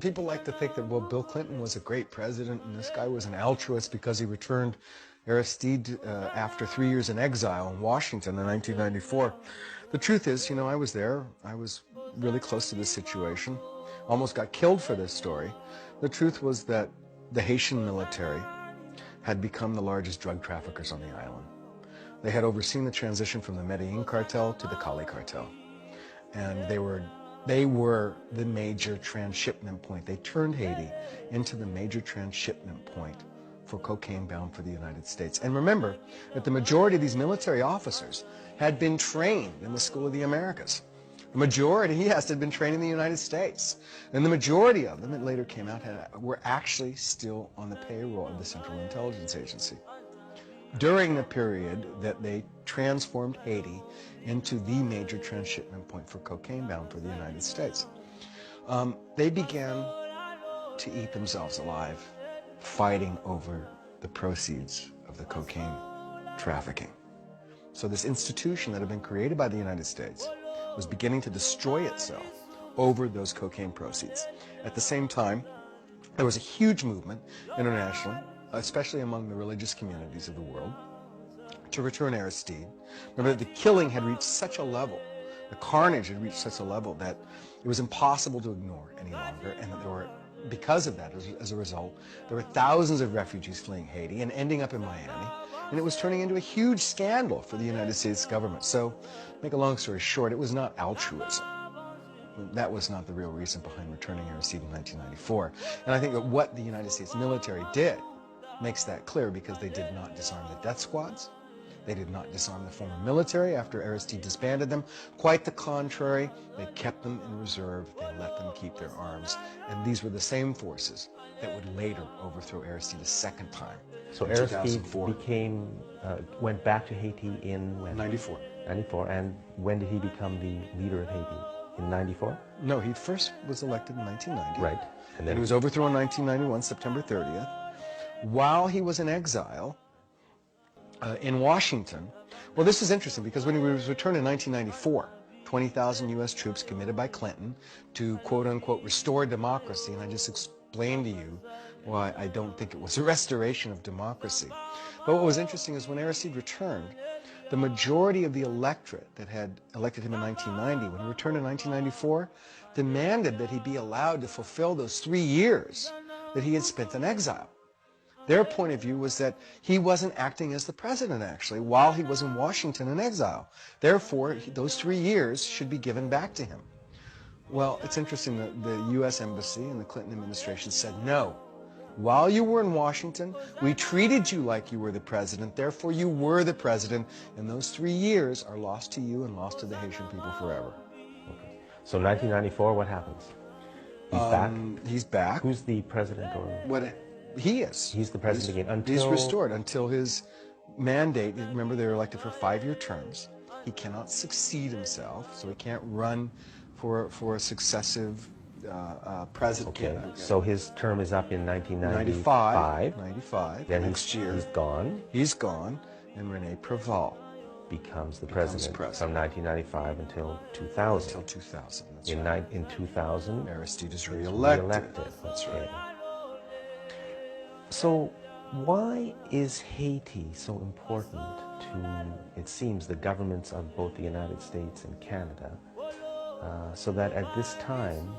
People like to think that, well, Bill Clinton was a great president and this guy was an altruist because he returned Aristide after 3 years in exile in Washington in 1994. The truth is, I was there. I was really close to this situation. Almost got killed for this story. The truth was that the Haitian military had become the largest drug traffickers on the island. They had overseen the transition from the Medellin cartel to the Cali cartel. And they were the major transshipment point. They turned Haiti into the major transshipment point for cocaine bound for the United States. And remember that the majority of these military officers had been trained in the School of the Americas. The majority, yes, had been trained in the United States. And the majority of them, it later came out, were actually still on the payroll of the Central Intelligence Agency. During the period that they transformed Haiti into the major transshipment point for cocaine bound for the United States, they began to eat themselves alive fighting over the proceeds of the cocaine trafficking. So this institution that had been created by the United States was beginning to destroy itself over those cocaine proceeds. At the same time, there was a huge movement internationally, especially among the religious communities of the world, to return Aristide. Remember, the killing had reached such a level, the carnage had reached such a level that it was impossible to ignore any longer, and that there were, because of that, as a result, there were thousands of refugees fleeing Haiti and ending up in Miami, and it was turning into a huge scandal for the United States government. So, make a long story short, it was not altruism. That was not the real reason behind returning Aristide in 1994. And I think that what the United States military did makes that clear, because they did not disarm the death squads. They did not disarm the former military after Aristide disbanded them. Quite the contrary, they kept them in reserve. They let them keep their arms. And these were the same forces that would later overthrow Aristide a second time. So in Aristide 2004. went back to Haiti in when? 94. 94. And when did he become the leader of Haiti? In 94? No, he first was elected in 1990. Right. And then he was overthrown in 1991, September 30th. While he was in exile in Washington, well, this is interesting, because when he was returned in 1994, 20,000 U.S. troops committed by Clinton to, quote-unquote, restore democracy, and I just explained to you why I don't think it was a restoration of democracy. But what was interesting is when Aristide returned, the majority of the electorate that had elected him in 1990, when he returned in 1994, demanded that he be allowed to fulfill those 3 years that he had spent in exile. Their point of view was that he wasn't acting as the president, actually, while he was in Washington in exile. Therefore, those 3 years should be given back to him. Well, it's interesting that the U.S. Embassy and the Clinton administration said, no, while you were in Washington, we treated you like you were the president, therefore you were the president, and those 3 years are lost to you and lost to the Haitian people forever. Okay. So 1994, what happens? He's back? He's back. Who's the president? Or He is. He's the president again until... He's restored until his mandate. Remember, they're elected for 5-year terms. He cannot succeed himself, so he can't run for a successive president. Okay, so his term is up in 1995. 95. Then next year. He's gone. He's gone, and Rene Preval becomes the president from 1995 until 2000. Until 2000, that's right. In 2000, Aristide is re-elected. That's right. So why is Haiti so important to, it seems, the governments of both the United States and Canada, so that at this time,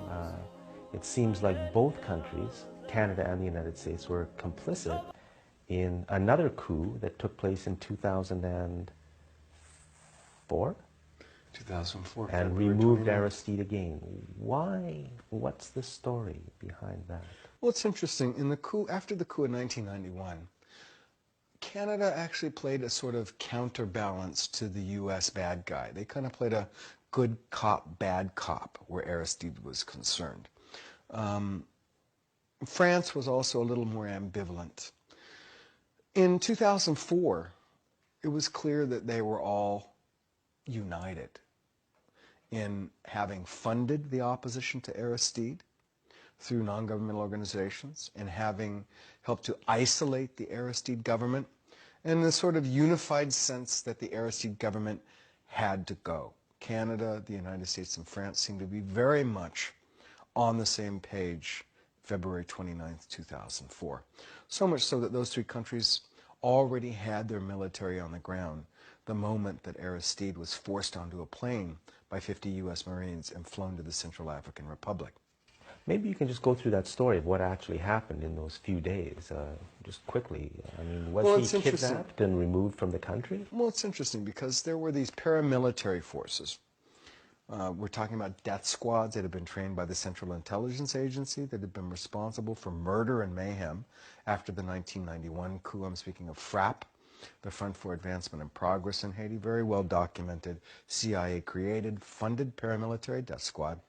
it seems like both countries, Canada and the United States, were complicit in another coup that took place in 2004? 2004. And removed Aristide again. Why? What's the story behind that? Well, it's interesting. In the coup, after the coup in 1991, Canada actually played a sort of counterbalance to the U.S. bad guy. They kind of played a good cop, bad cop, where Aristide was concerned. France was also a little more ambivalent. In 2004, it was clear that they were all united in having funded the opposition to Aristide through non-governmental organizations, and having helped to isolate the Aristide government, and the sort of unified sense that the Aristide government had to go. Canada, the United States, and France seemed to be very much on the same page February 29th, 2004. So much so that those three countries already had their military on the ground the moment that Aristide was forced onto a plane by 50 U.S. Marines and flown to the Central African Republic. Maybe you can just go through that story of what actually happened in those few days, just quickly. I mean, was he kidnapped and removed from the country? Well, it's interesting because there were these paramilitary forces. We're talking about death squads that had been trained by the Central Intelligence Agency that had been responsible for murder and mayhem after the 1991 coup. I'm speaking of FRAP, the Front for Advancement and Progress in Haiti, very well documented, CIA-created, funded paramilitary death squad.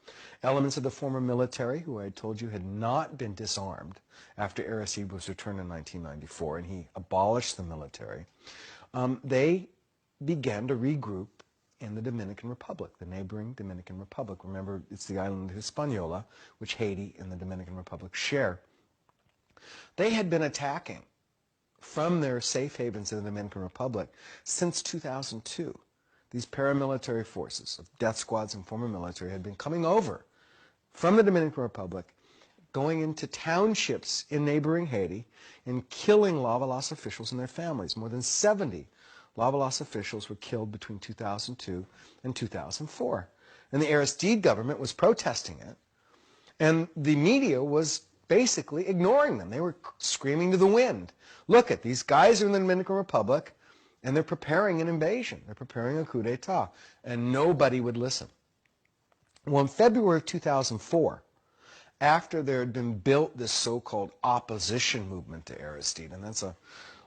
Elements of the former military, who I told you had not been disarmed after Aristide was returned in 1994, and he abolished the military. They began to regroup in the Dominican Republic, the neighboring Dominican Republic. Remember, it's the island of Hispaniola, which Haiti and the Dominican Republic share. They had been attacking from their safe havens in the Dominican Republic since 2002. These paramilitary forces of death squads and former military had been coming over from the Dominican Republic, going into townships in neighboring Haiti and killing Lavalas officials and their families. More than 70 Lavalas officials were killed between 2002 and 2004. And the Aristide government was protesting it, and the media was basically ignoring them. They were screaming to the wind. Look at these guys are in the Dominican Republic, and they're preparing an invasion. They're preparing a coup d'etat, and nobody would listen. Well, in February of 2004, after there had been built this so-called opposition movement to Aristide, and that's a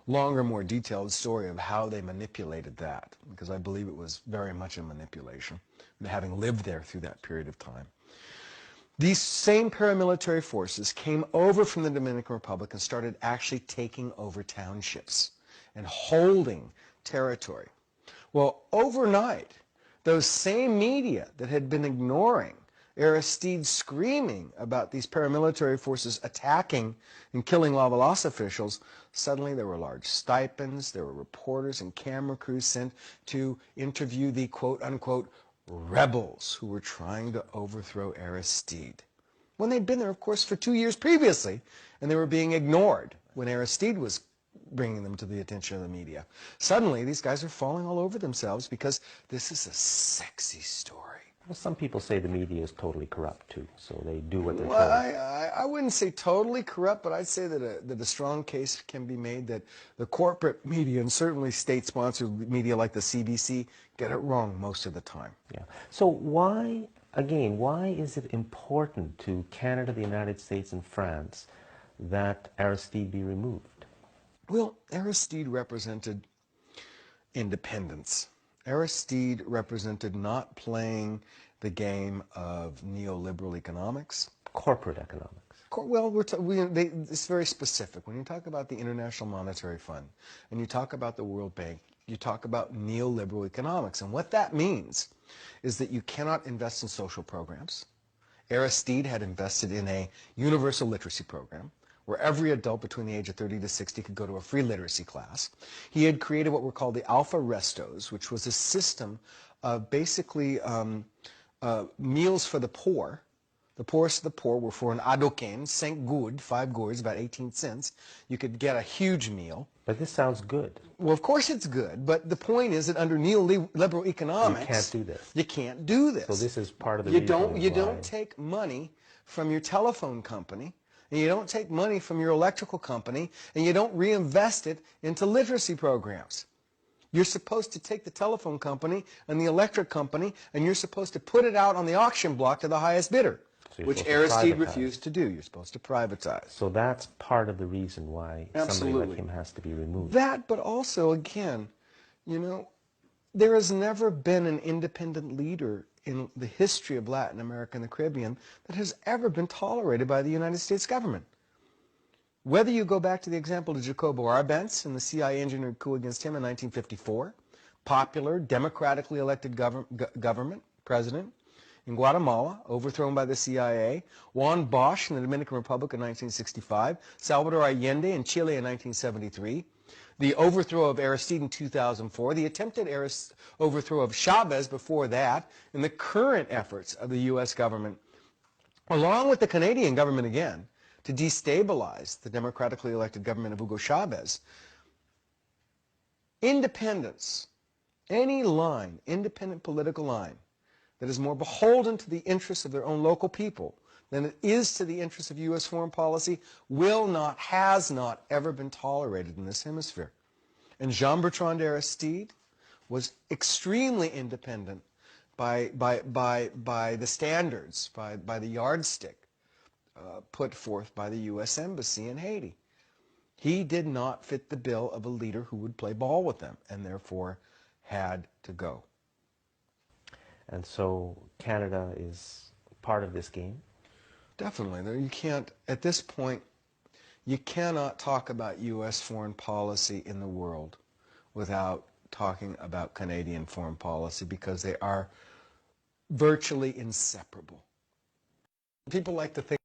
longer, more detailed story of how they manipulated that, because I believe it was very much a manipulation, having lived there through that period of time. These same paramilitary forces came over from the Dominican Republic and started actually taking over townships and holding territory. Well, overnight, those same media that had been ignoring Aristide screaming about these paramilitary forces attacking and killing Lavalas officials, suddenly there were large stipends, there were reporters and camera crews sent to interview the quote-unquote rebels who were trying to overthrow Aristide. When they'd been there, of course, for 2 years previously, and they were being ignored when Aristide was bringing them to the attention of the media. Suddenly, these guys are falling all over themselves because this is a sexy story. Well, some people say the media is totally corrupt, too, so they do what they're Well, told. I wouldn't say totally corrupt, but I'd say that a strong case can be made that the corporate media, and certainly state-sponsored media like the CBC, get it wrong most of the time. Yeah. So why, again, why is it important to Canada, the United States, and France that Aristide be removed? Well, Aristide represented independence. Aristide represented not playing the game of neoliberal economics. Corporate economics. Well, it's very specific. When you talk about the International Monetary Fund and you talk about the World Bank, you talk about neoliberal economics. And what that means is that you cannot invest in social programs. Aristide had invested in a universal literacy program where every adult between the age of 30 to 60 could go to a free literacy class. He had created what were called the Alpha Restos, which was a system of basically meals for the poor. The poorest of the poor were for an adoquin, 5 gourds, 5 gourds, about 18 cents. You could get a huge meal. But this sounds good. Well, of course it's good, but the point is that under neoliberal economics, you can't do this. You can't do this. So this is part of the reason you why. don't take money from your telephone company, and you don't take money from your electrical company, and you don't reinvest it into literacy programs. You're supposed to take the telephone company and the electric company, and you're supposed to put it out on the auction block to the highest bidder, which Aristide refused to do. You're supposed to privatize. So that's part of the reason why somebody like him has to be removed. That, but also, again, you know, there has never been an independent leader in the history of Latin America and the Caribbean that has ever been tolerated by the United States government. Whether you go back to the example of Jacobo Arbenz and the CIA engineered coup against him in 1954, popular, democratically elected government, president, in Guatemala, overthrown by the CIA, Juan Bosch in the Dominican Republic in 1965, Salvador Allende in Chile in 1973, the overthrow of Aristide in 2004, the attempted overthrow of Chavez before that, and the current efforts of the U.S. government along with the Canadian government again, to destabilize the democratically elected government of Hugo Chavez. Independence, any line, independent political line, that is more beholden to the interests of their own local people than it is to the interests of U.S. foreign policy, will not, has not ever been tolerated in this hemisphere. And Jean-Bertrand Aristide was extremely independent by the standards, by the yardstick put forth by the U.S. Embassy in Haiti. He did not fit the bill of a leader who would play ball with them, and therefore had to go. And so Canada is part of this game? Definitely. You can't, at this point, you cannot talk about U.S. foreign policy in the world without talking about Canadian foreign policy, because they are virtually inseparable. People like to think